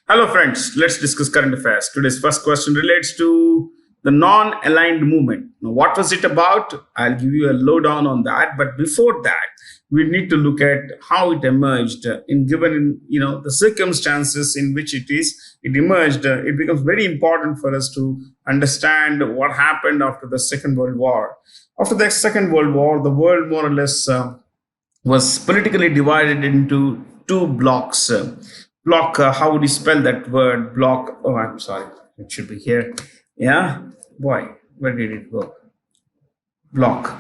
Hello friends, let's discuss current affairs. Today's first question relates to the non-aligned movement. Now, what was it about? I'll give you a lowdown on that. But before that, we need to look at how it emerged given the circumstances in which it emerged. It becomes very important for us to understand what happened after the Second World War. After the Second World War, the world more or less was politically divided into two blocks. Block, how would you spell that word? Block. Oh, I'm sorry. It should be here. Yeah. Boy, where did it go? Block.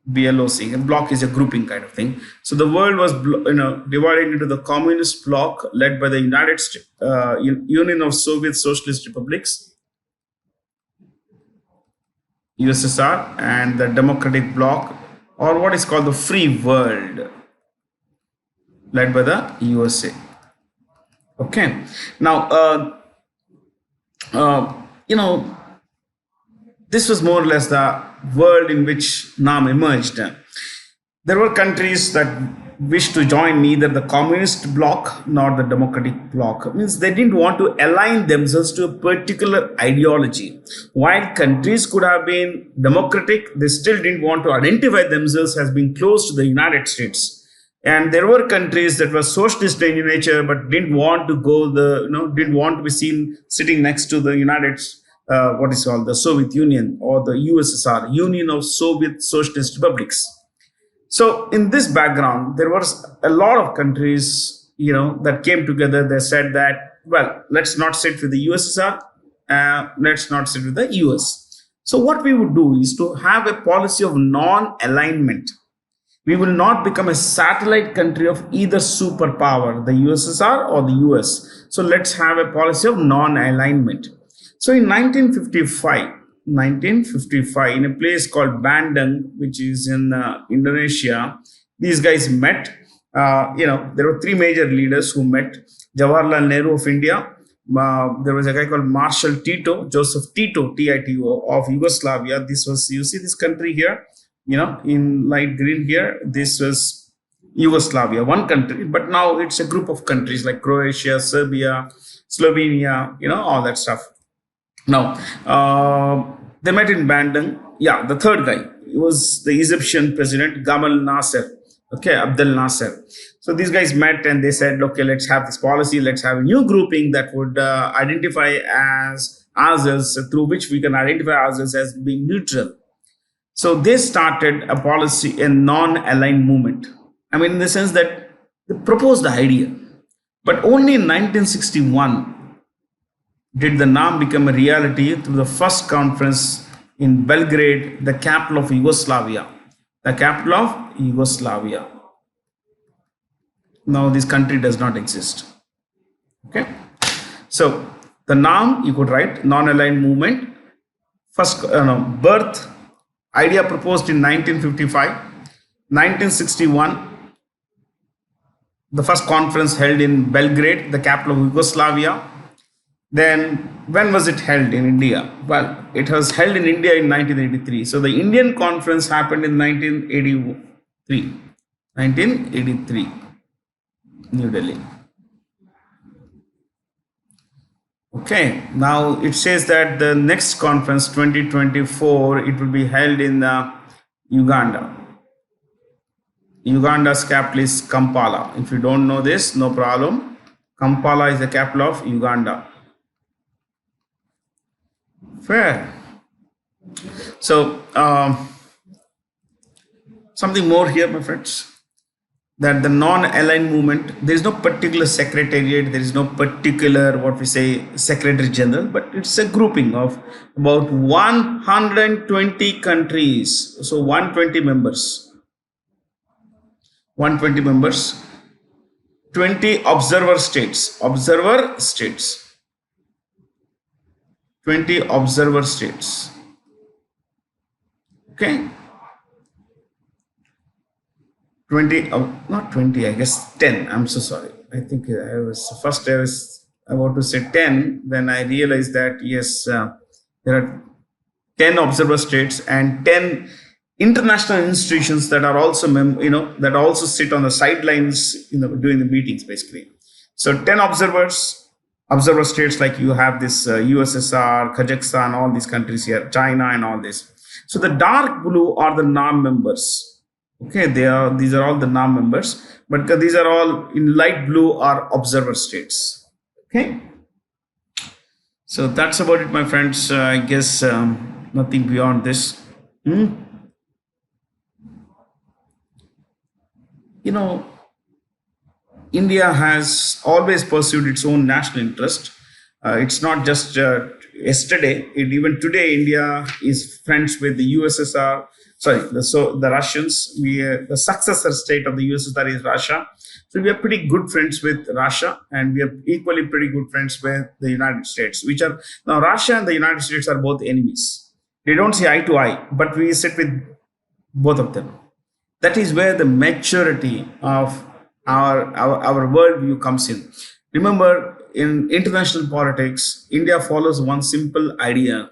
BLOC. A block is a grouping kind of thing. So the world was, divided into the communist bloc led by the United States, Union of Soviet Socialist Republics, USSR, and the Democratic Bloc, or what is called the Free World, led by the USA. Okay. Now, this was more or less the world in which NAM emerged. There were countries that wished to join neither the communist bloc nor the democratic bloc. It means they didn't want to align themselves to a particular ideology. While countries could have been democratic, they still didn't want to identify themselves as being close to the United States. And there were countries that were socialist in nature, but didn't want to didn't want to be seen sitting next to the what is called the Soviet Union or the USSR, Union of Soviet Socialist Republics. So in this background, there was a lot of countries, that came together. They said that, well, let's not sit with the USSR, let's not sit with the US. So what we would do is to have a policy of non-alignment. We will not become a satellite country of either superpower, the USSR or the US. So let's have a policy of non-alignment. So in 1955, in a place called Bandung, which is in Indonesia, these guys met. There were three major leaders who met. Jawaharlal Nehru of India. There was a guy called Marshal Tito, Joseph Tito, TITO, of Yugoslavia. This was, you see this country here, in light green here. This was Yugoslavia, one country, but now it's a group of countries like Croatia, Serbia, Slovenia, all that stuff. Now, they met in Bandung. Yeah, the third guy was the Egyptian president, Gamal Nasser. Okay, Abdel Nasser. So these guys met and they said, okay, let's have this policy. Let's have a new grouping that would identify as ourselves, through which we can identify ourselves as being neutral. So they started a policy, a non-aligned movement. I mean, in the sense that they proposed the idea. But only in 1961 did the NAM become a reality through the first conference in Belgrade, the capital of Yugoslavia. The capital of Yugoslavia. Now this country does not exist. Okay. So the NAM, you could write non-aligned movement. First birth, idea proposed in 1955. 1961, the first conference held in Belgrade, the capital of Yugoslavia. Then when was it held in India? Well, it was held in India in 1983. So the Indian conference happened in 1983. 1983, New Delhi. Okay, now it says that the next conference, 2024, it will be held in Uganda. Uganda's capital is Kampala. If you don't know this, no problem. Kampala is the capital of Uganda. Fair. So, something more here, my friends, that the non-aligned movement, there is no particular secretariat, there is no particular, what we say, secretary general, but it's a grouping of about 120 countries. So 120 members. 120 members. 20 observer states. 20 observer states. Okay. 20, not 20, I guess 10. I'm so sorry. I think I was about to say 10. Then I realized that, yes, there are 10 observer states and 10 international institutions that are also, that also sit on the sidelines, during the meetings, basically. So 10 observer states, like you have this USSR, Kazakhstan, all these countries here, China and all this. So the dark blue are the non-members. Okay, these are all the non-members, but these are all in light blue are observer states. Okay. So that's about it, my friends. I guess nothing beyond this. You know, India has always pursued its own national interest. It's not just yesterday. Even today, India is friends with the USSR. Sorry, the Russians. The successor state of the USSR is Russia. So we are pretty good friends with Russia, and we are equally pretty good friends with the United States. Now Russia and the United States are both enemies. They don't see eye to eye, but we sit with both of them. That is where the maturity of our worldview comes in. Remember, in international politics, India follows one simple idea.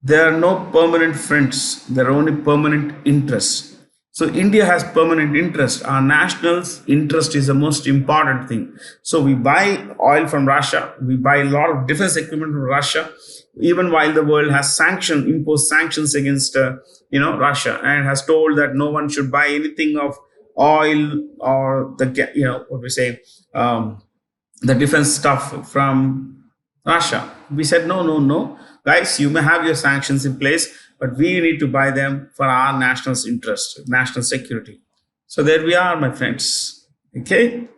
There are no permanent friends, there are only permanent interests. So India has permanent interest. Our national interest is the most important thing. So we buy oil from Russia, we buy a lot of defense equipment from Russia, even while the world has imposed sanctions against Russia, and has told that no one should buy anything of oil or the defense stuff from Russia. We said no, guys, you may have your sanctions in place, but we need to buy them for our national interest, national security. So there we are, my friends. Okay.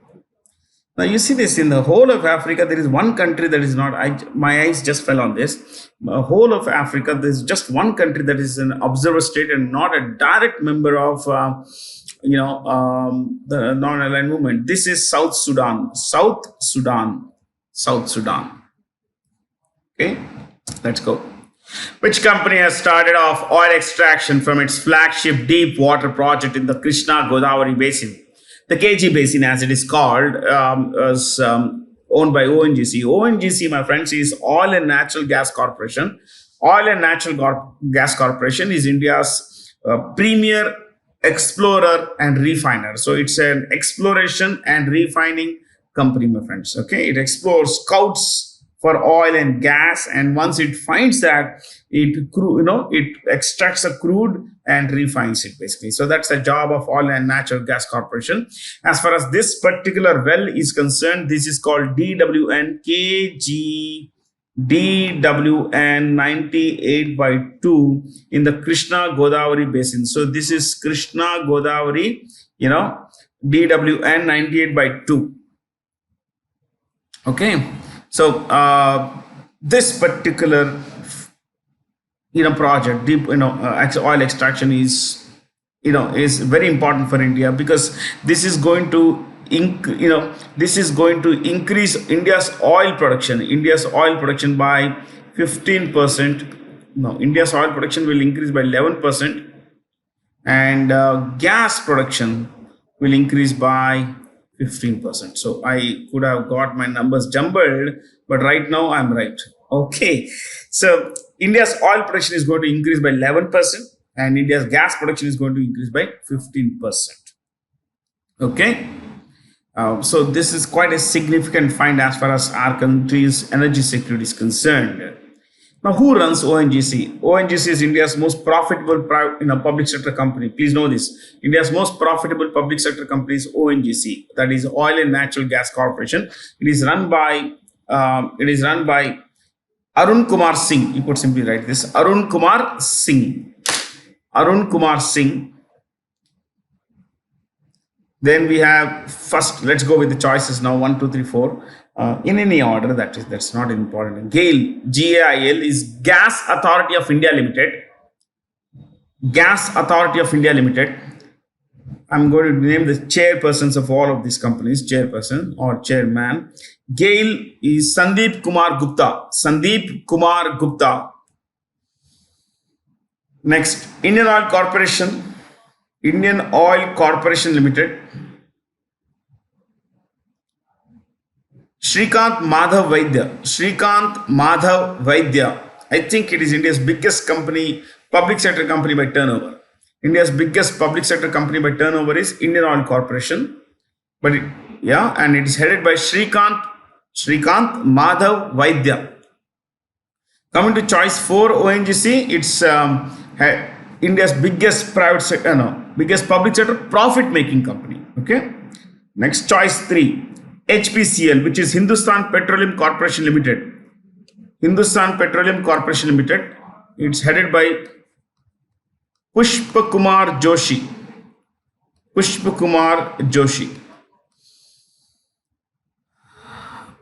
Now you see this in the whole of Africa. There is one country that is not. My eyes just fell on this. The whole of Africa, there is just one country that is an observer state and not a direct member of the non-aligned movement. This is South Sudan. Okay, let's go. Which company has started off oil extraction from its flagship deep water project in the Krishna Godavari Basin? The KG Basin, as it is called, is owned by ONGC. ONGC, my friends, is Oil and Natural Gas Corporation. Oil and Natural Gas Corporation is India's premier explorer and refiner. So it's an exploration and refining company, my friends. Okay, it explores, scouts for oil and gas, and once it finds that, it extracts a crude and refines it, basically. So that's the job of Oil and Natural Gas Corporation. As far as this particular well is concerned, this is called DWN 98/2 in the Krishna Godavari Basin. So this is Krishna Godavari, DWN 98/2. Okay. So this particular project, deep oil extraction is very important for India, because this is going to increase India's oil production. India's oil production by 15%. No, India's oil production will increase by 11%, and gas production will increase by 15%. So I could have got my numbers jumbled, but right now I'm right. Okay. So India's oil production is going to increase by 11%, and India's gas production is going to increase by 15%. Okay. So this is quite a significant find as far as our country's energy security is concerned. Now, who runs ONGC? ONGC is India's most profitable public sector company. Please know this. India's most profitable public sector company is ONGC, that is Oil and Natural Gas Corporation. It is run by Arun Kumar Singh. You could simply write this: Arun Kumar Singh. Then we have first. Let's go with the choices now. 1, 2, 3, 4. In any order, that's not important. GAIL, GAIL is Gas Authority of India Limited. Gas Authority of India Limited. I'm going to name the chairpersons of all of these companies, chairperson or chairman. GAIL is Sandeep Kumar Gupta. Sandeep Kumar Gupta. Next, Indian Oil Corporation. Indian Oil Corporation Limited. Shrikant Madhav Vaidya. Shrikant Madhav Vaidya. I think it is India's biggest company, public sector company by turnover. India's biggest public sector company by turnover is Indian Oil Corporation. But yeah, and it is headed by Shrikant Madhav Vaidya. Coming to choice 4, ONGC, it's India's biggest private sector, biggest public sector profit-making company. Okay. Next, choice 3, HPCL, which is Hindustan Petroleum Corporation Limited. Hindustan Petroleum Corporation Limited. It's headed by Pushpakumar Joshi. Pushpakumar Joshi.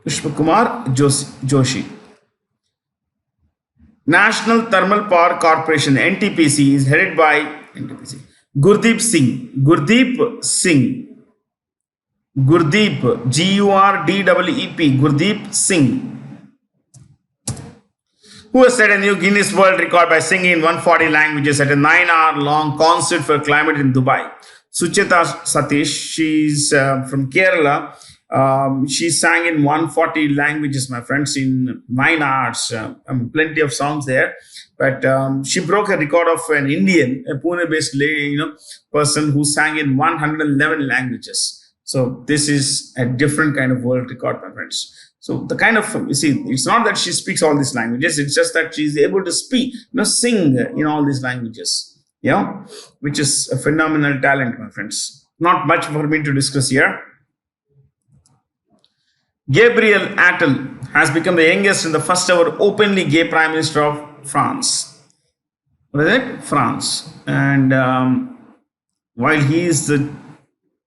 Pushpakumar Joshi. National Thermal Power Corporation (NTPC) is headed by Gurdeep Singh. Gurdeep Singh. Gurdeep, Gurdeep, Gurdeep Singh, who has set a new Guinness World Record by singing in 140 languages at a 9-hour-long concert for climate in Dubai. Sucheta Satish, she's from Kerala. She sang in 140 languages, my friends, in 9 hours. Plenty of songs there. But she broke a record of an Indian, a Pune-based lady, person who sang in 111 languages. So this is a different kind of world record, my friends. So the kind of, you see, it's not that she speaks all these languages. It's just that she's able to speak, sing in all these languages, which is a phenomenal talent, my friends. Not much for me to discuss here. Gabriel Attal has become the youngest and the first ever openly gay Prime Minister of France. What is it? France. And while he is the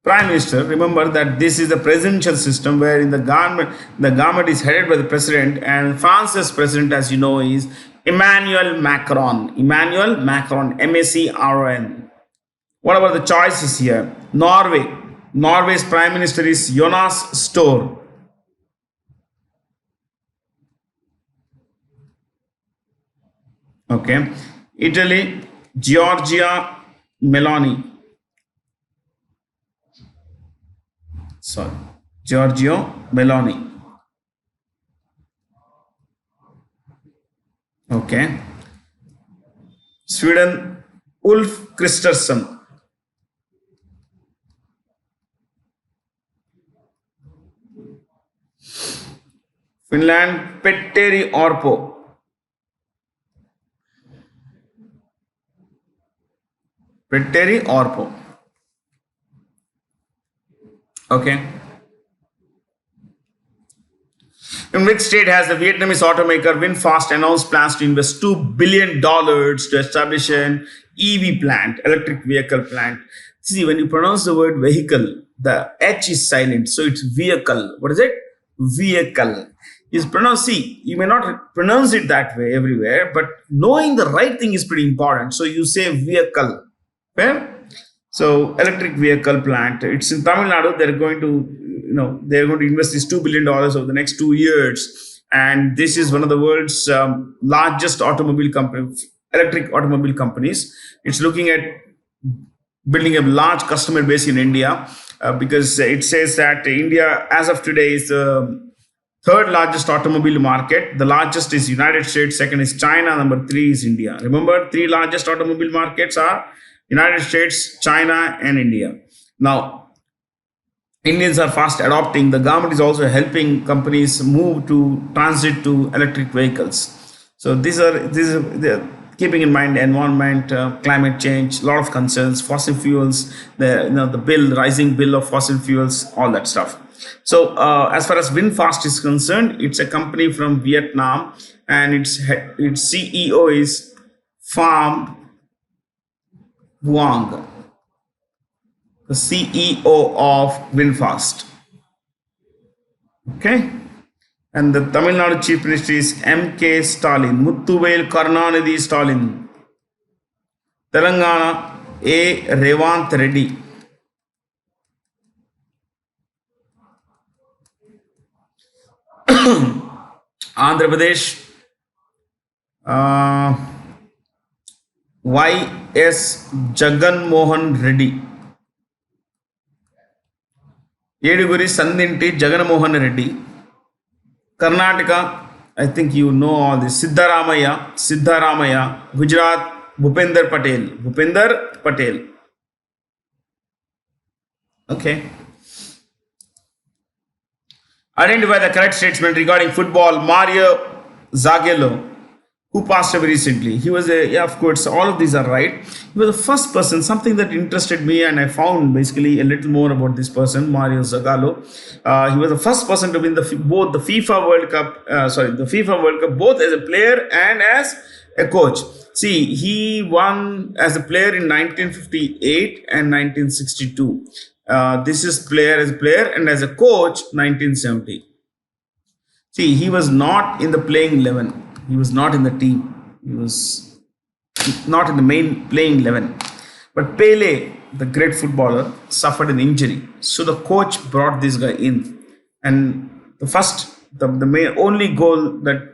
Prime Minister, remember that this is the presidential system where in the government is headed by the president, and France's president, as you know, is Emmanuel Macron. Emmanuel Macron, M-A-C-R-O-N. What about the choices here? Norway. Norway's Prime Minister is Jonas Støre. Okay. Italy, Giorgia Meloni. Giorgio Meloni. Okay. Sweden, Ulf Kristersson. Finland, Petteri Orpo. Petteri Orpo. Okay. In which state has the Vietnamese automaker VinFast announced plans to invest $2 billion to establish an EV plant, electric vehicle plant? See, when you pronounce the word vehicle, the H is silent, so it's vehicle. What is it? Vehicle. Is pronounced, see, you may not pronounce it that way everywhere, but knowing the right thing is pretty important. So you say vehicle. Okay? So electric vehicle plant. It's in Tamil Nadu. They're going to invest this $2 billion over the next 2 years. And this is one of the world's largest automobile company, electric automobile companies. It's looking at building a large customer base in India because it says that India, as of today, is the third largest automobile market. The largest is United States. Second is China. Number 3 is India. Remember, 3 largest automobile markets are United States, China, and India. Now, Indians are fast adopting. The government is also helping companies move to transit to electric vehicles. So these are keeping in mind environment, climate change, a lot of concerns, fossil fuels, the rising bill of fossil fuels, all that stuff. So as far as VinFast is concerned, it's a company from Vietnam, and its CEO is Pham Vuong, the CEO of VinFast. Okay. And the Tamil Nadu Chief Minister is M.K. Stalin, Muthuvel Karunanidhi Stalin. Telangana, A. Revant Reddy. Andhra Pradesh, Y.S. Jagan Mohan Reddy. Yeduguri Sandinti Jagan Mohan Reddy. Karnataka, I think you know all this. Siddaramaya. Gujarat, Bhupender Patel. Okay. Identify the correct statement regarding football. Mario Zagallo, who passed away recently. He was a, yeah, of course, all of these are right. He was the first person, something that interested me, and I found basically a little more about this person, Mario Zagallo. He was the first person to win both the FIFA World Cup, the FIFA World Cup, both as a player and as a coach. See, he won as a player in 1958 and 1962. This is player as a player, and as a coach 1970. See, he was not in the playing 11. He was not in the team. He was not in the main playing 11. But Pele, the great footballer, suffered an injury. So the coach brought this guy in. And the main only goal that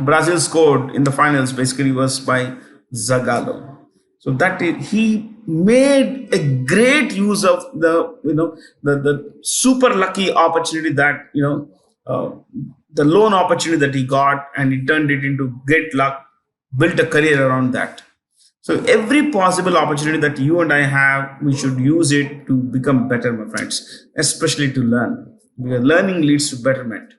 Brazil scored in the finals basically was by Zagallo. So he made a great use of the super lucky opportunity that the loan opportunity that he got, and he turned it into great luck, built a career around that. So every possible opportunity that you and I have, we should use it to become better, my friends, especially to learn, because learning leads to betterment.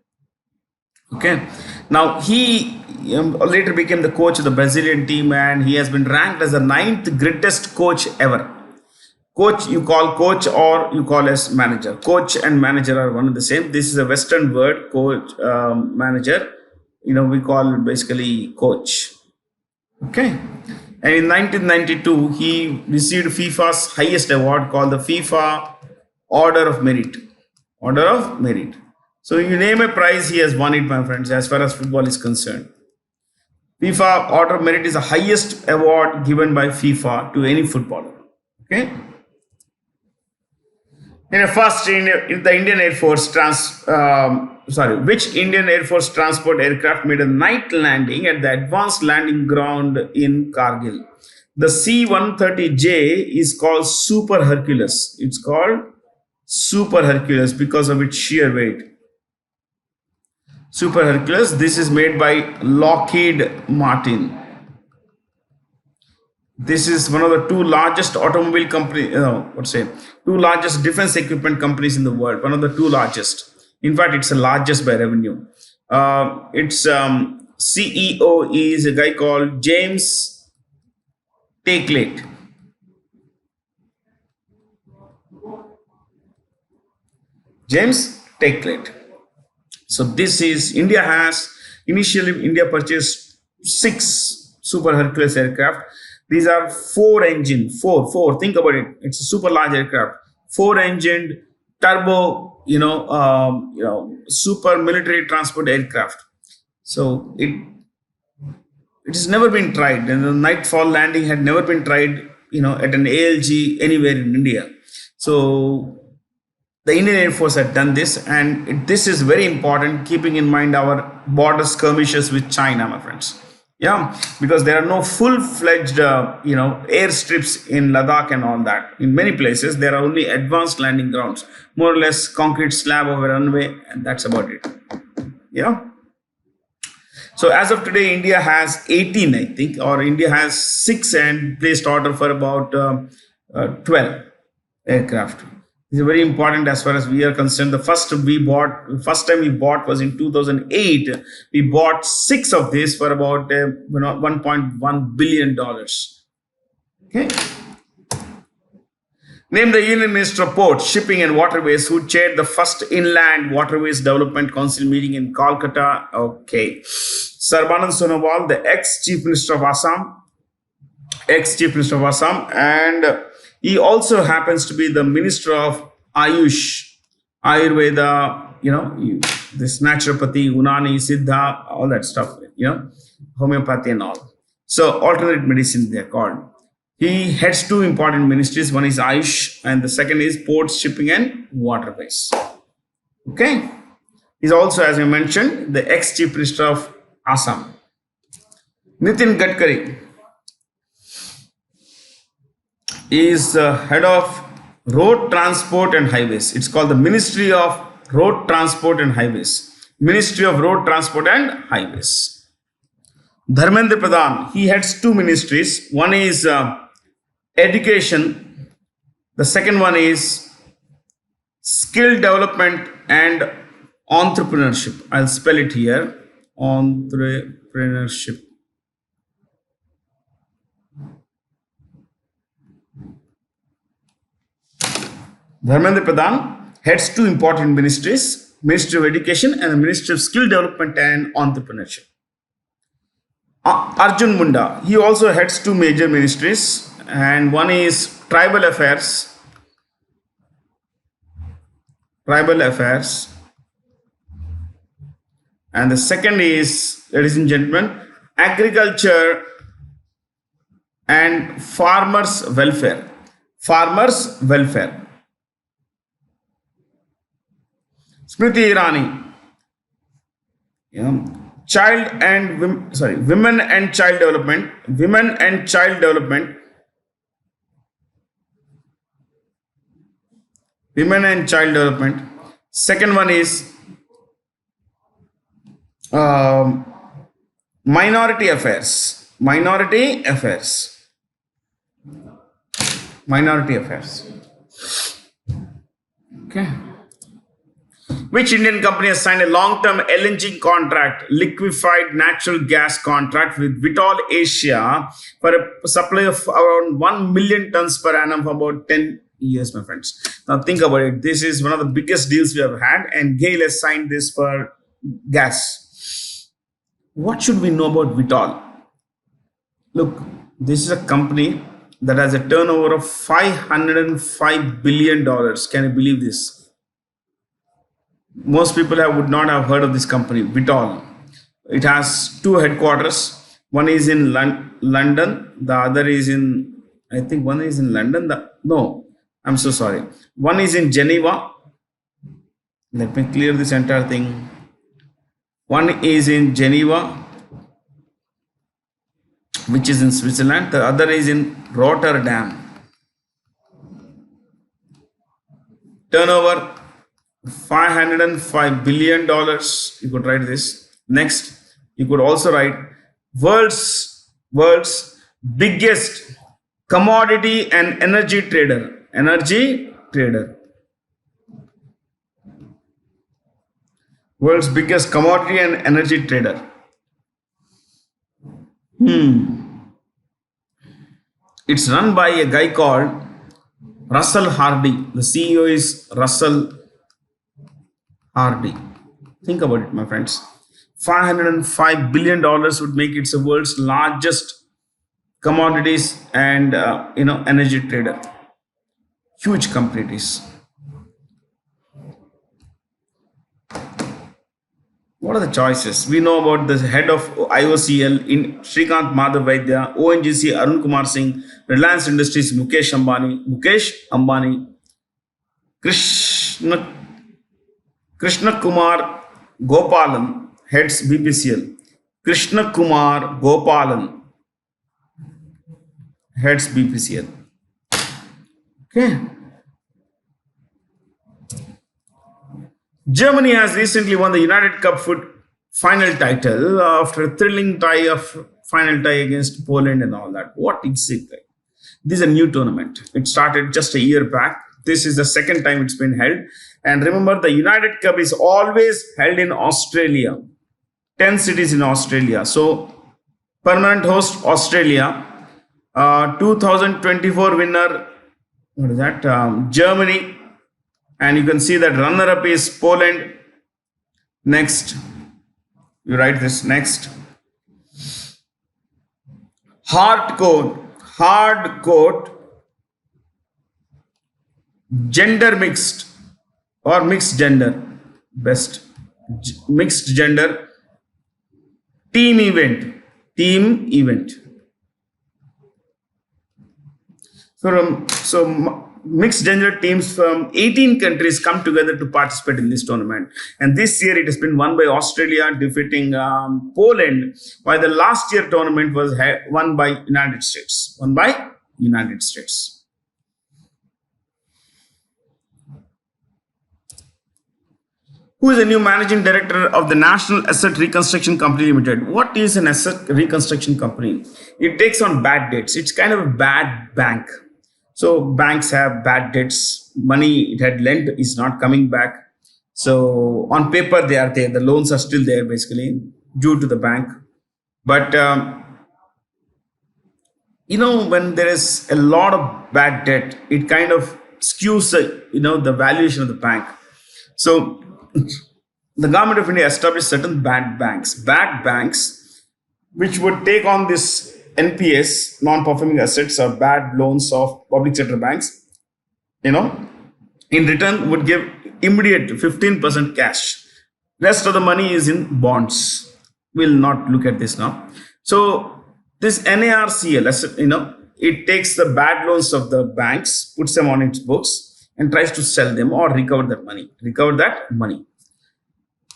Okay. Now he later became the coach of the Brazilian team, and he has been ranked as the 9th greatest coach ever. Coach, you call coach or you call as manager. Coach and manager are one and the same. This is a Western word, coach, manager. We call basically coach. Okay. And in 1992, he received FIFA's highest award called the FIFA Order of Merit. Order of Merit. So you name a prize, he has won it, my friends, as far as football is concerned. FIFA Order of Merit is the highest award given by FIFA to any footballer. Okay. The Indian Air Force which Indian Air Force transport aircraft made a night landing at the advanced landing ground in Kargil? The C-130J is called Super Hercules. It's called Super Hercules because of its sheer weight. Super Hercules. This is made by Lockheed Martin. This is one of the two largest automobile companies, two largest defense equipment companies in the world. One of the two largest. In fact, it's the largest by revenue. Its CEO is a guy called James Takelate. James Takelate. So this is, India purchased 6 Super Hercules aircraft. These are 4-engine, think about it. It's a super large aircraft. 4-engined turbo, super military transport aircraft. So it has never been tried, and the nightfall landing had never been tried, at an ALG anywhere in India. So the Indian Air Force had done this, and this is very important, keeping in mind our border skirmishes with China, my friends. Yeah, because there are no full-fledged, airstrips in Ladakh and all that. In many places, there are only advanced landing grounds, more or less concrete slab over runway, and that's about it. Yeah. So as of today, India has 18, I think, or India has 6 and placed order for about 12 aircraft. It's very important as far as we are concerned. The first time we bought was in 2008. We bought 6 of these for about $1.1 billion. Okay. Name the Union Minister of Ports, Shipping and Waterways who chaired the first Inland Waterways Development Council meeting in Kolkata. Okay. Sarbanand Sonowal, the ex-Chief Minister of Assam, and he also happens to be the Minister of Ayush, Ayurveda, this naturopathy, Unani, Siddha, all that stuff, homeopathy and all. So alternate medicine they're called. He heads 2 important ministries. One is Ayush and the second is Ports, Shipping and Waterways. Okay. He's also, as I mentioned, the ex-Chief Minister of Assam. Nitin Gadkari is head of Road Transport and Highways. It's called the Ministry of Road Transport and Highways. Ministry of Road Transport and Highways. Dharmendra Pradhan, he heads 2 ministries. One is education. The second one is skill development and Entrepreneurship. I'll spell it here. Entrepreneurship. Dharmendra Pradhan heads two important ministries, Ministry of Education and the Ministry of Skill Development and Entrepreneurship. Arjun Munda, he also heads two major ministries, and one is Tribal Affairs, and the second is, ladies and gentlemen, Agriculture and Farmers Welfare. Smriti Irani, Women and Child Development. Second one is Minority Affairs. Okay. Which Indian company has signed a long-term LNG contract, liquefied natural gas contract with Vitol Asia for a supply of around 1 million tons per annum for about 10 years, my friends? Now think about it. This is one of the biggest deals we have had, and GAIL has signed this for gas. What should we know about Vitol? Look, this is a company that has a turnover of $505 billion. Can you believe this? Most people would not have heard of this company, Vitol. It has two headquarters. One is in London. The other is in, I think one is in London. No, I'm so sorry. One is in Geneva. Let me clear this entire thing. One is in Geneva, which is in Switzerland. The other is in Rotterdam. Turnover $505 billion. You could write this. Next, you could also write world's biggest commodity and energy trader. World's biggest commodity and energy trader. It's run by a guy called Russell Hardy. The CEO is Russell Hardy. Think about it, my friends. $505 billion would make it the world's largest commodities and energy trader. Huge company it is. What are the choices? We know about the head of IOCL in Shrikant Madhav Vaidya, ONGC Arun Kumar Singh, Reliance Industries Mukesh Ambani, Krishna Kumar Gopalan heads BPCL. Krishna Kumar Gopalan heads BPCL. Okay. Germany has recently won the United Cup foot final title after a thrilling final tie against Poland and all that. What is it like? This is a new tournament. It started just a year back. This is the second time it's been held. And remember, the United Cup is always held in Australia. 10 cities in Australia. So, permanent host Australia. 2024 winner, what is that? Germany. And you can see that runner-up is Poland. Next, you write this next. Hardcore, gender mixed or mixed gender, best mixed gender team event. So mixed gender teams from 18 countries come together to participate in this tournament. And this year it has been won by Australia, defeating Poland, while the last year tournament was won by United States. Who is the new managing director of the National Asset Reconstruction Company Limited? What is an asset reconstruction company? It takes on bad debts. It's kind of a bad bank. So banks have bad debts. Money it had lent is not coming back. So on paper they are there, the loans are still there basically due to the bank. But when there is a lot of bad debt, it kind of skews the valuation of the bank. So the government of India established certain bad banks, which would take on this NPS, non-performing assets or bad loans of public sector banks. In return would give immediate 15% cash. Rest of the money is in bonds. We'll not look at this now. So this NARCL, it takes the bad loans of the banks, puts them on its books, and tries to sell them or recover that money.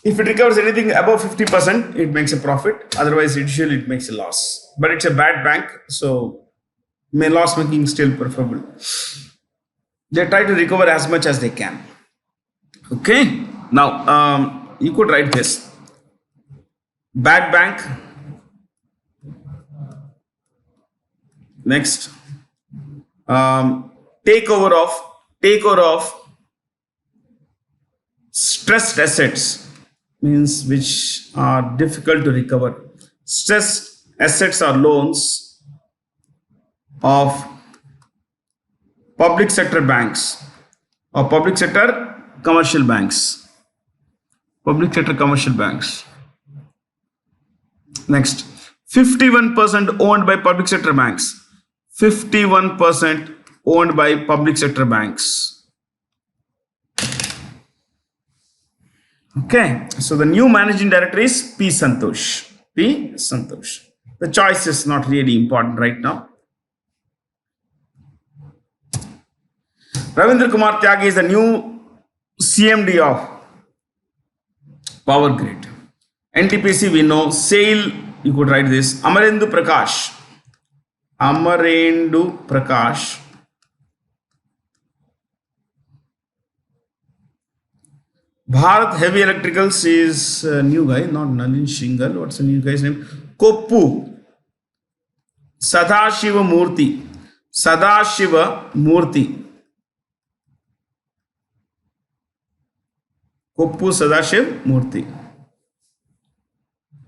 If it recovers anything above 50%, it makes a profit. Otherwise, usually it makes a loss. But it's a bad bank, so loss making still preferable. They try to recover as much as they can. Okay. Now, you could write this. Bad bank. Next. Takeover of stressed assets, means which are difficult to recover. Stressed assets are loans of public sector banks or public sector commercial banks. Next, 51% owned by public sector banks. 51% owned by public sector banks. Okay, so the new managing director is P. Santosh. The choice is not really important right now. Ravindra Kumar Tyagi is the new CMD of Power Grid. NTPC we know. SAIL, you could write this. Amarendu Prakash. Bharat Heavy Electricals is a new guy, not Nalin Shingal. What's the new guy's name? Koppu. Sadashiva Murthy. Koppu Sadashiv Murthy.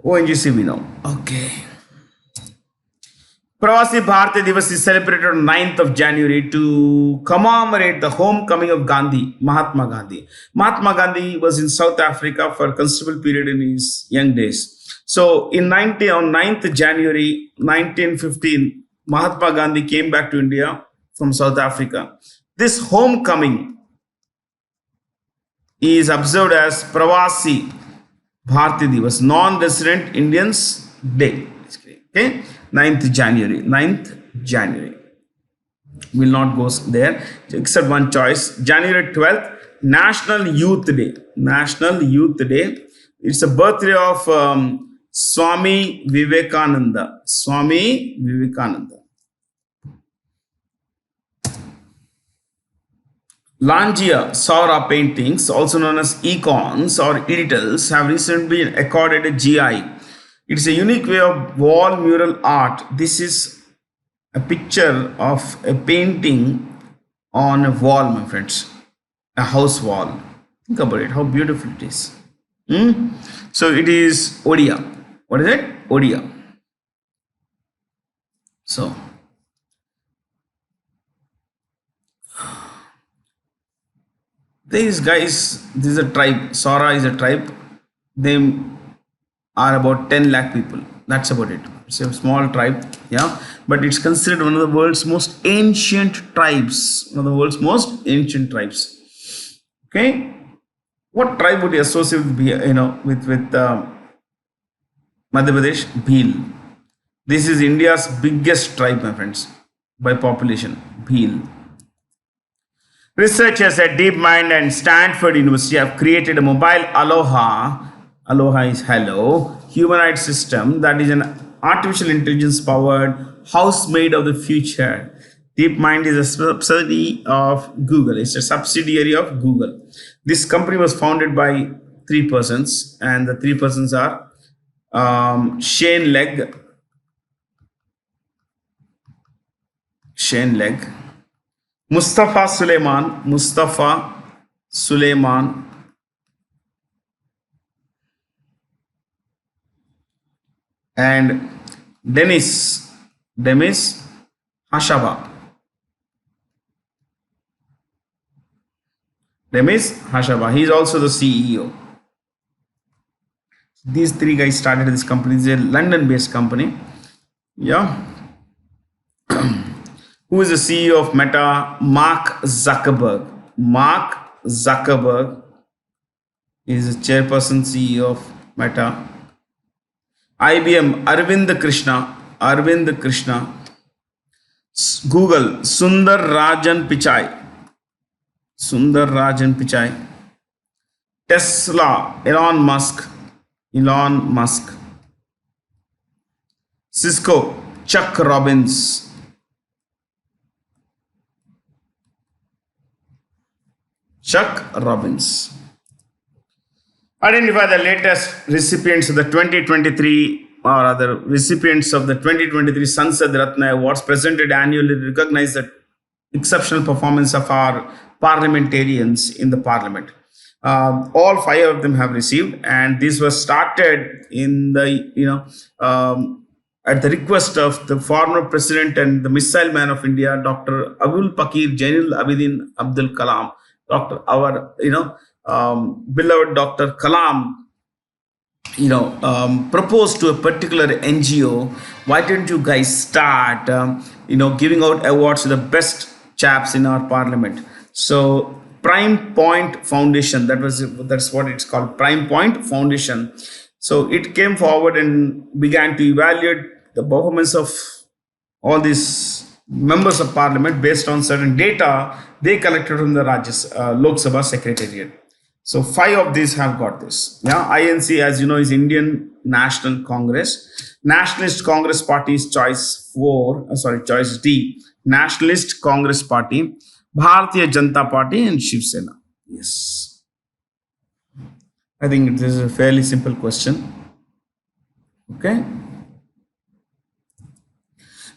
ONGC we know. Okay. Pravasi Bharatiya Divas is celebrated on 9th of January to commemorate the homecoming of Mahatma Gandhi. Mahatma Gandhi was in South Africa for a considerable period in his young days. So on 9th January 1915, Mahatma Gandhi came back to India from South Africa. This homecoming is observed as Pravasi Bharatiya Divas, non-resident Indians Day. Okay, 9th January. Will not go there, except one choice. January 12th, National Youth Day. It's the birthday of Swami Vivekananda. Langia Saura paintings, also known as icons or editals, have recently been accorded a GI. It's a unique way of wall mural art. This is a picture of a painting on a wall, my friends. A house wall. Think about it, how beautiful it is. So it is Odia. What is it? Odia. So these guys, this is a tribe. Saura is a tribe. They are about 10 lakh people. That's about it. It's a small tribe, yeah, but it's considered one of the world's most ancient tribes. Okay, what tribe would you associate with Madhya Pradesh? Bhil. This is India's biggest tribe, my friends, by population. Bhil. Researchers at DeepMind and Stanford University have created a mobile Aloha is hello, humanoid system that is an artificial intelligence powered housemaid of the future. DeepMind is a subsidiary of Google. It's a subsidiary of Google. This company was founded by 3 persons, and the 3 persons are Shane Legg, Mustafa Sulaiman, and Demis Hashaba. Demis Hashaba. He is also the CEO. These three guys started this company. It's a London-based company. Yeah. Who is the CEO of Meta? Mark Zuckerberg. Mark Zuckerberg is the chairperson CEO of Meta. IBM Arvind Krishna. Google Sundar Rajan Pichai. Tesla Elon Musk. Cisco Chuck Robbins. Identify the latest recipients of the 2023 or other recipients of the 2023 Sansad Ratna Awards presented annually recognize the exceptional performance of our parliamentarians in the parliament. All five of them have received, and this was started in the at the request of the former president and the missile man of India, Dr. Abul Pakir Jainul Abidin Abdul Kalam. Our beloved Dr. Kalam proposed to a particular NGO, why don't you guys start giving out awards to the best chaps in our parliament. So Prime Point Foundation, that's what it's called, Prime Point Foundation. So it came forward and began to evaluate the performance of all these members of parliament based on certain data they collected from the Lok Sabha Secretariat. So five of these have got this. Yeah, INC, as you know, is Indian National Congress. Nationalist Congress Party is choice D. Nationalist Congress Party, Bharatiya Janata Party, and Shiv Sena. Yes. I think this is a fairly simple question. Okay.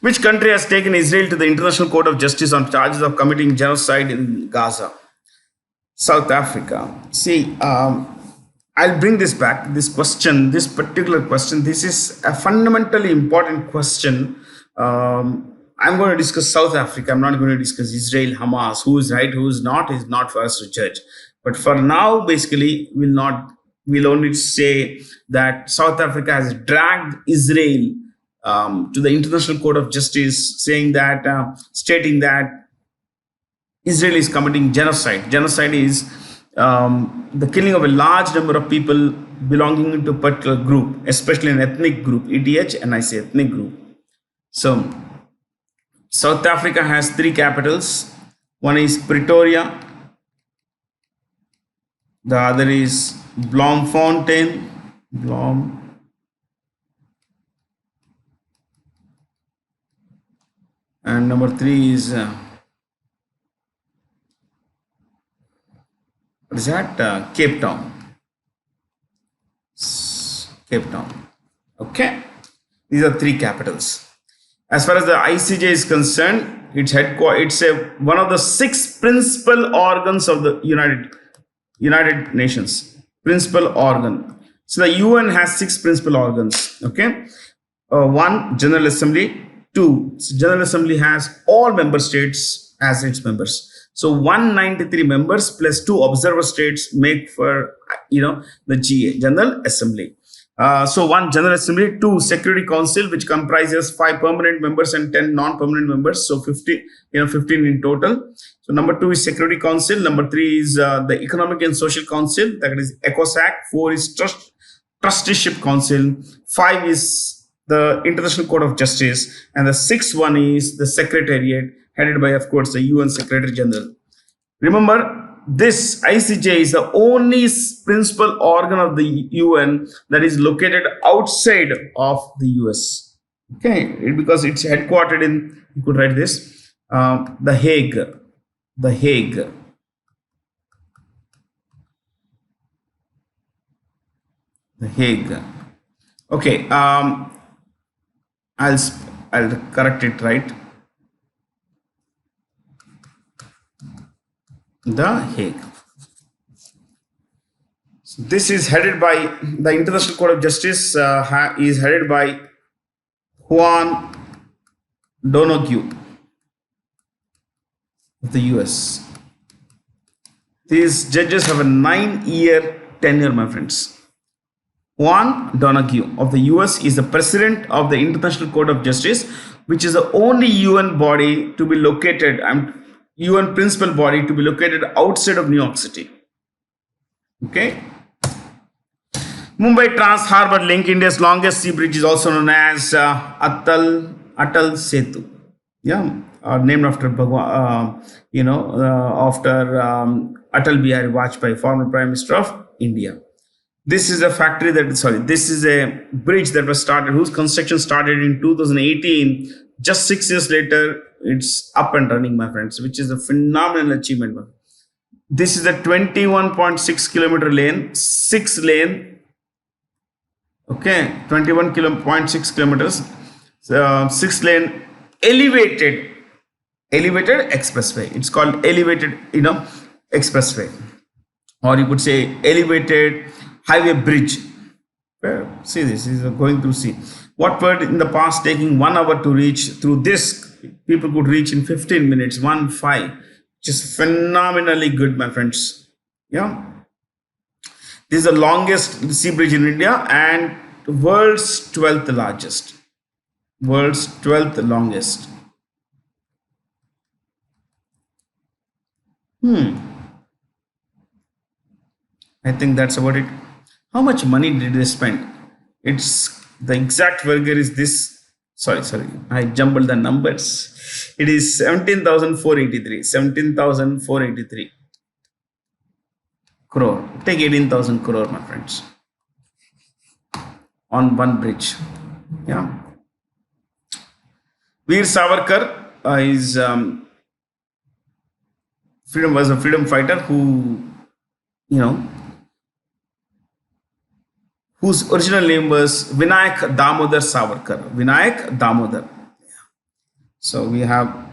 Which country has taken Israel to the International Court of Justice on charges of committing genocide in Gaza? South Africa. See, I'll bring this back. This particular question, this is a fundamentally important question. I'm going to discuss South Africa. I'm not going to discuss Israel, Hamas. Who is right, who is not for us to judge. But for now, basically, we'll only say that South Africa has dragged Israel to the International Court of Justice, stating that Israel is committing genocide. Genocide is the killing of a large number of people belonging to a particular group, especially an ethnic group, ETH, and I say ethnic group. So South Africa has three capitals. One is Pretoria. The other is Bloemfontein. And number three is what is that? Cape Town. Okay, these are three capitals. As far as the ICJ is concerned, it's one of the 6 principal organs of the United Nations. Principal organ. So the UN has 6 principal organs. Okay, 1, General Assembly. 2, General Assembly has all member states as its members. So 193 members plus 2 observer states make for the GA, General Assembly. So 1, General Assembly. 2, Security Council, which comprises 5 permanent members and 10 non-permanent members. So 15 in total. So number 2 is Security Council. Number 3 is the Economic and Social Council, that is ECOSAC. 4 is Trusteeship Council. 5 is the International Court of Justice, and the 6th one is the Secretariat, headed by, of course, the UN Secretary General. Remember, this ICJ is the only principal organ of the UN that is located outside of the US. Okay, because it's headquartered in, you could write this, The Hague. The Hague. The Hague. Okay, I'll correct it right. The Hague. This is headed by the International Court of Justice, is headed by Juan Donoghue of the US. These judges have a 9-year tenure, my friends. Juan Donoghue of the US is the president of the International Court of Justice, which is the only UN body to be located, UN principal body to be located outside of New York City. Okay. Mumbai Trans Harbour Link, India's longest sea bridge, is also known as Atal Setu. Yeah, named after after Atal Bihari Vajpayee, former Prime Minister of India. This is a this is a bridge that was started, whose construction started in 2018. Just 6 years later, it's up and running, my friends, which is a phenomenal achievement. This is a 21.6 kilometer lane, 6 lane. Okay, 21.6 kilometers, 6 lane elevated expressway. It's called elevated, expressway, or you could say elevated highway bridge. See, this is going through sea. What were in the past taking 1 hour to reach, through this people could reach in 15 minutes, 1-5, which is phenomenally good, my friends. Yeah. This is the longest sea bridge in India and world's 12th largest. World's 12th longest. I think that's about it. How much money did they spend? It's the exact figure is this. Sorry, I jumbled the numbers. It is 17,483. 17,483 crore. Take 18,000 crore, my friends, on one bridge. Yeah. Veer Savarkar was a freedom fighter who, whose original name was Vinayak Damodar Savarkar. Vinayak Damodar. So we have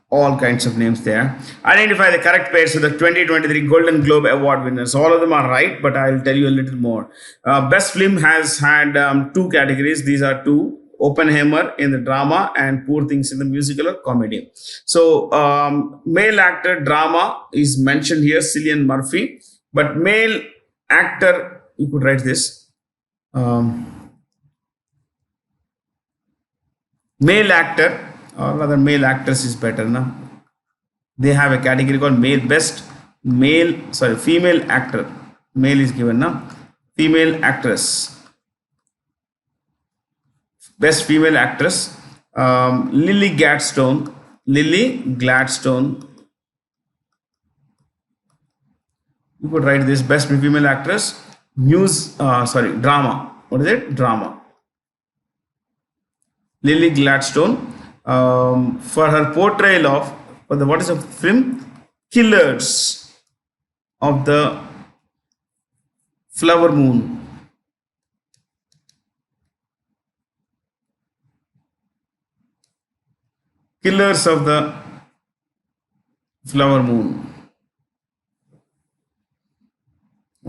all kinds of names there. Identify the correct pairs of the 2023 Golden Globe Award winners. All of them are right, but I'll tell you a little more. Best film has had 2 categories. These are 2. Oppenheimer in the drama and Poor Things in the musical or comedy. So male actor drama is mentioned here, Cillian Murphy, but male actor, you could write this, male actor, or rather male actress is better now. They have a category called female actor. Male is given now. Female actress. Best female actress, Lily Gladstone. You could write this, best female actress, drama. What is it? Drama. Lily Gladstone, for her portrayal of, what is the film? Killers of the Flower Moon. Killers of the Flower Moon.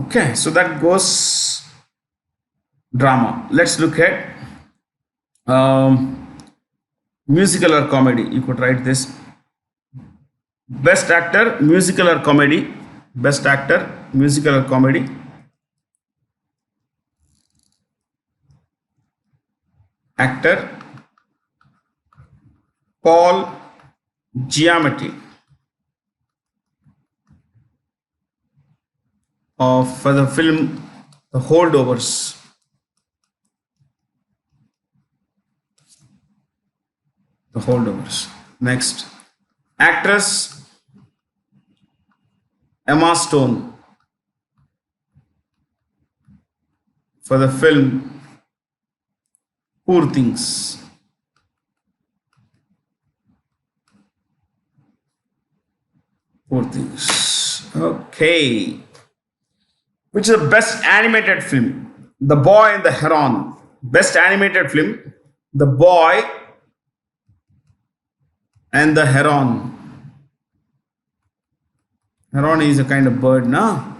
Okay, so that goes drama. Let's look at musical or comedy. You could write this. Best actor, musical or comedy. Best actor, musical or comedy. Actor, Paul Giamatti for the film The Holdovers. The Holdovers. Next, actress Emma Stone for the film Poor Things. Poor Things. Okay. Which is the best animated film? The Boy and the Heron. Best animated film, The Boy and the Heron. Heron is a kind of bird, no?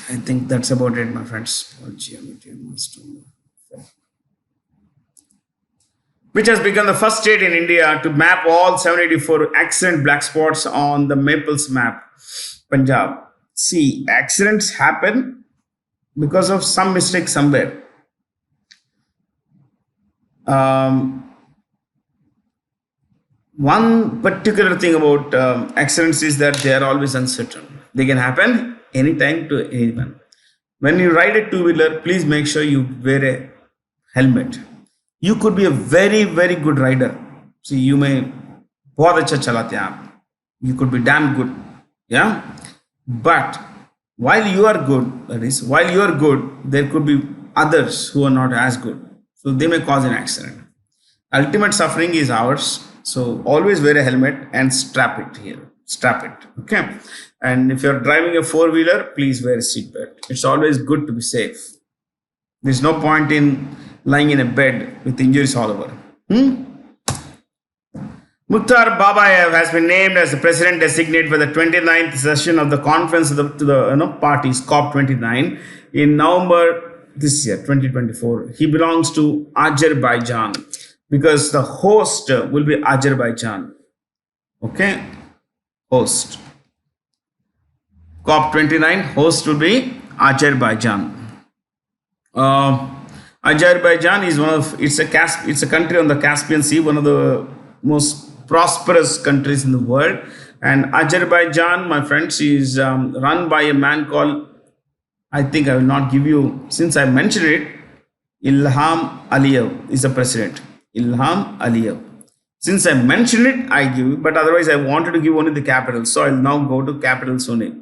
I think that's about it, my friends. Which has become the first state in India to map all 784 accident black spots on the Maples map, Punjab. See, accidents happen because of some mistake somewhere. One particular thing about accidents is that they are always uncertain. They can happen anytime to anyone. When you ride a two-wheeler, please make sure you wear a helmet. You could be a very, very good rider. See, you may बहुत अच्छा चलाते हैं आप. You could be damn good, yeah. But while you are good, that is, while you are good, there could be others who are not as good. So they may cause an accident. Ultimate suffering is ours. So always wear a helmet and strap it here. Strap it, okay. And if you're driving a four-wheeler, please wear a seatbelt. It's always good to be safe. There's no point in lying in a bed with injuries all over. Mukhtar Babayev has been named as the president designate for the 29th session of the conference of the parties COP29 in November this year, 2024. He belongs to Azerbaijan because the host will be Azerbaijan. Okay, host. COP29 host will be Azerbaijan. Azerbaijan is it's a country on the Caspian Sea, one of the most prosperous countries in the world. And Azerbaijan, my friends, is run by a man called, I think I will not give you, since I mentioned it, Ilham Aliyev is the president. Ilham Aliyev. Since I mentioned it, I give you, but otherwise I wanted to give only the capitals. So I'll now go to capitals only.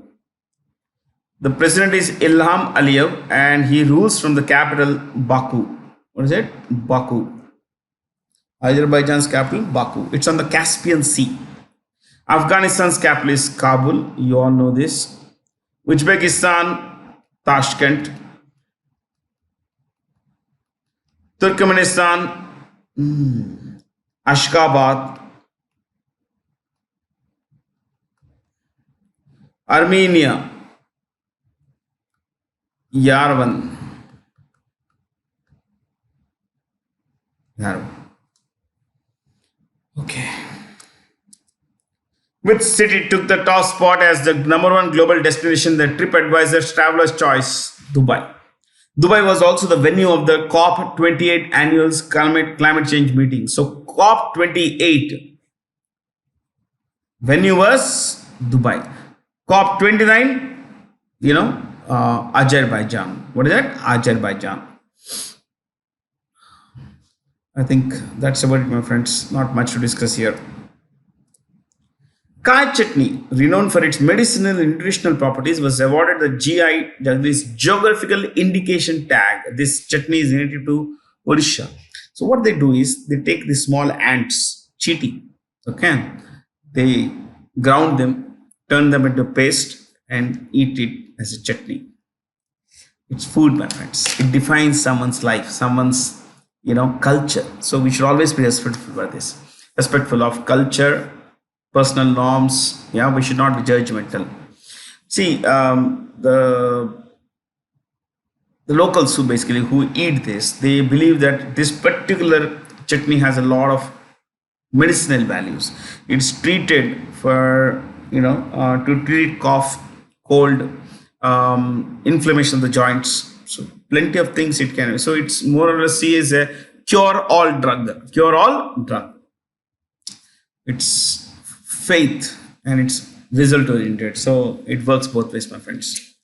The president is Ilham Aliyev and he rules from the capital Baku. What is it? Baku. Azerbaijan's capital, Baku. It's on the Caspian Sea. Afghanistan's capital is Kabul. You all know this. Uzbekistan, Tashkent. Turkmenistan, Ashgabat. Armenia, Yerevan. Okay. Which city took the top spot as the #1 global destination, the TripAdvisor's Traveler's Choice? Dubai. Dubai was also the venue of the COP28 annual climate change meeting. So COP28 venue was Dubai. COP29, Azerbaijan. What is that? Azerbaijan. I think that's about it, my friends. Not much to discuss here. Kai chutney, renowned for its medicinal and nutritional properties, was awarded the GI, this geographical indication tag. This chutney is native to Odisha. So what they do is they take the small ants, cheety, okay? They ground them, turn them into paste, and eat it as a chutney. It's food, my friends. It defines someone's life, someone's culture. So we should always be respectful for this. Respectful of culture, personal norms. Yeah, we should not be judgmental. See, the locals who eat this, they believe that this particular chutney has a lot of medicinal values. It's treated for to treat cough, cold, inflammation of the joints. So plenty of things it can. So it's more or less see as a cure-all drug. Cure-all drug. It's faith and it's result-oriented. So it works both ways, my friends.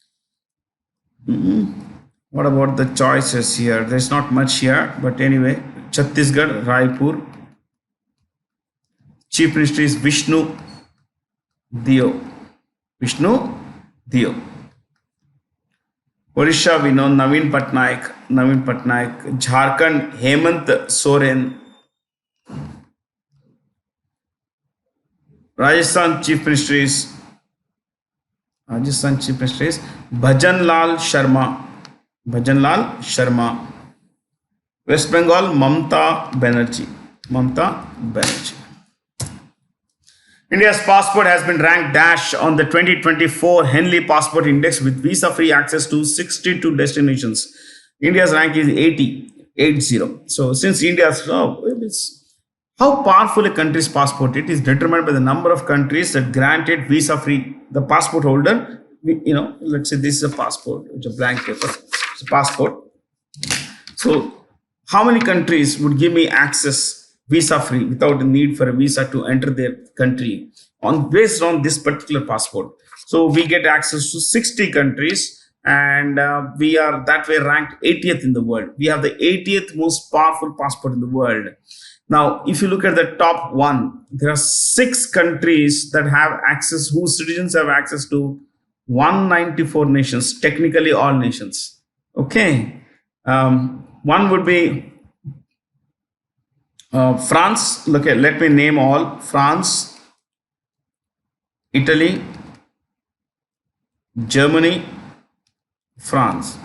What about the choices here? There's not much here, but anyway, Chhattisgarh, Raipur. Chief Minister is Vishnu Dio. Vishnu Dio. Odisha, we know Naveen Patnaik. Jharkhand, Hemant Soren. Rajasthan Chief Minister is Bhajan Lal Sharma. West Bengal, Mamta Banerjee. India's passport has been ranked dash on the 2024 Henley Passport Index with visa-free access to 62 destinations. India's rank is 80. So since India's how powerful a country's passport it is determined by the number of countries that granted visa-free the passport holder. Let's say this is a passport, it's a blank paper, it's a passport. So how many countries would give me access visa free without the need for a visa to enter their country based on this particular passport? So we get access to 60 countries, and we are that way ranked 80th in the world. We have the 80th most powerful passport in the world. Now, if you look at the top one, there are 6 countries that have access, whose citizens have access to 194 nations, technically all nations. Okay. One would be France. Look at, let me name all: France, Italy, Germany, France.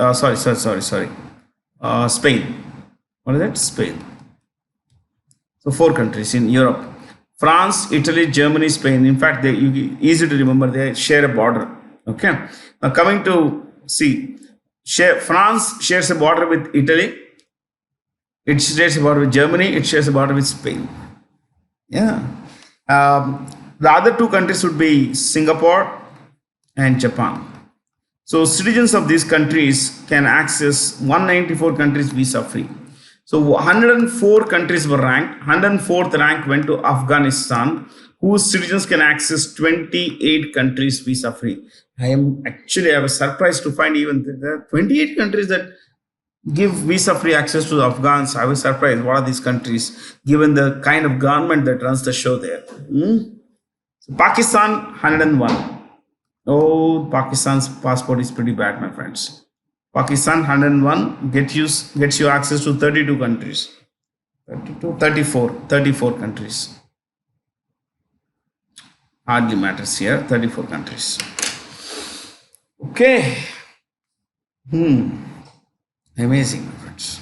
Spain. What is that? Spain. So 4 countries in Europe: France, Italy, Germany, Spain. In fact, easy to remember. They share a border. Okay. Now coming to France shares a border with Italy. It shares a border with Germany. It shares a border with Spain. Yeah. The other 2 countries would be Singapore and Japan. So citizens of these countries can access 194 countries visa free. So 104 countries were ranked. 104th rank went to Afghanistan, whose citizens can access 28 countries visa free. I was surprised to find even there are 28 countries that give visa free access to the Afghans. I was surprised. What are these countries, given the kind of government that runs the show there? So Pakistan, 101. Oh, Pakistan's passport is pretty bad, my friends. Pakistan, 101 gets you access to 32 countries. 34 countries. Hardly matters here. 34 countries. Okay. Amazing, my friends.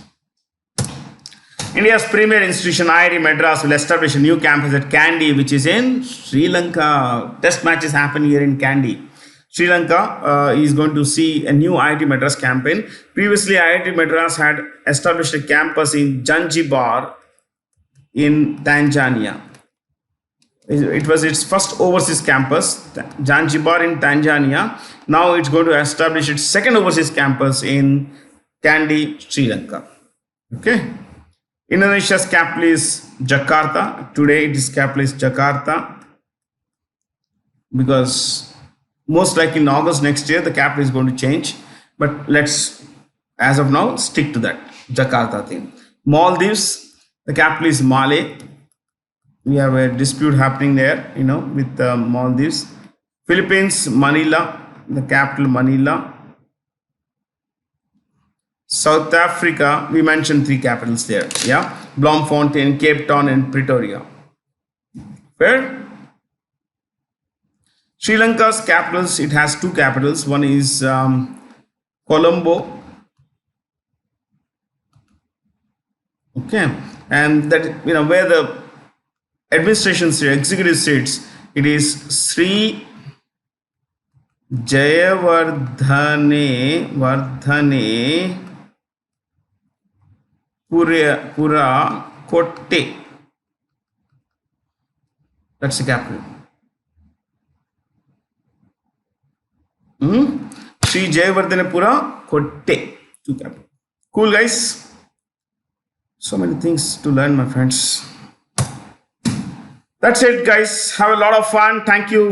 India's premier institution, IIT Madras, will establish a new campus at Kandy, which is in Sri Lanka. Test matches happen here in Kandy. Sri Lanka is going to see a new IIT Madras campaign. Previously, IIT Madras had established a campus in Zanzibar in Tanzania. It was its first overseas campus, Zanzibar in Tanzania. Now it's going to establish its second overseas campus in Kandy, Sri Lanka. Okay. Indonesia's capital is Jakarta. Today its capital is Jakarta, because most likely in August next year the capital is going to change. But let's, as of now, stick to that Jakarta thing. Maldives, the capital is Male. We have a dispute happening there, with Maldives. Philippines, Manila, the capital Manila. South Africa, we mentioned 3 capitals there. Yeah, Bloemfontein, Cape Town, and Pretoria. Fair? Sri Lanka's capitals, it has 2 capitals. One is Colombo. Okay, and that where the administration executive sits, it is Sri Jayawardhane Pura Kotte. That's the capital. Sri Jayawardhane Pura Kotte. 2 capital. Cool, guys. So many things to learn, my friends. That's it, guys. Have a lot of fun. Thank you